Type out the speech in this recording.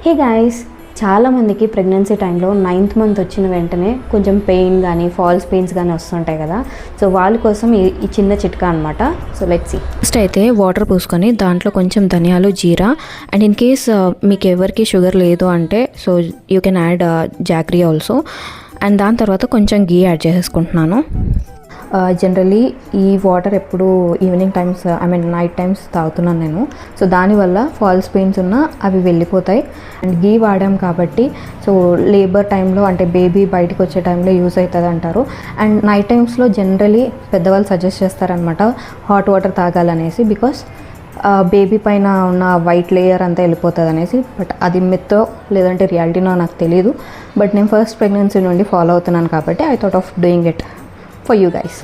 Hey guys, చాలామందికి pregnancy టైంలో 9th month వచ్చిన వెంటనే కొంచెం పెయిన్ కానీ ఫాల్స్ పెయిన్స్ కానీ వస్తుంటాయి కదా. సో వాళ్ళ కోసం ఈ చిన్న చిట్కా అనమాట. So let's see. ఫస్ట్ అయితే వాటర్ పోసుకొని దాంట్లో కొంచెం ధనియాలు, జీరా అండ్ ఇన్ కేస్ మీకు ఎవరికి షుగర్ లేదు అంటే so you can add jaggery also. And దాని తర్వాత కొంచెం గీ యాడ్ చేసేసుకుంటున్నాను. జనరలీ ఈ వాటర్ ఎప్పుడు ఈవినింగ్ టైమ్స్ నైట్ టైమ్స్ తాగుతున్నాను నేను. సో దానివల్ల ఫాల్స్ పెయిన్స్ ఉన్నా అవి వెళ్ళిపోతాయి. అండ్ గీ వాడాం కాబట్టి సో లేబర్ టైంలో అంటే బేబీ బయటకు వచ్చే టైంలో యూజ్ అవుతుంది అంటారు. అండ్ నైట్ టైమ్స్లో జనరలీ పెద్దవాళ్ళు సజెస్ట్ చేస్తారనమాట హాట్ వాటర్ తాగాలనేసి, బికాస్ బేబీ పైన ఉన్న వైట్ లేయర్ అంతా వెళ్ళిపోతుంది అనేసి. బట్ అది మిత్తో లేదంటే రియాలిటీనో నాకు తెలీదు. బట్ నేను ఫస్ట్ ప్రెగ్నెన్సీ నుండి ఫాలో అవుతున్నాను కాబట్టి I thought of doing it for you guys.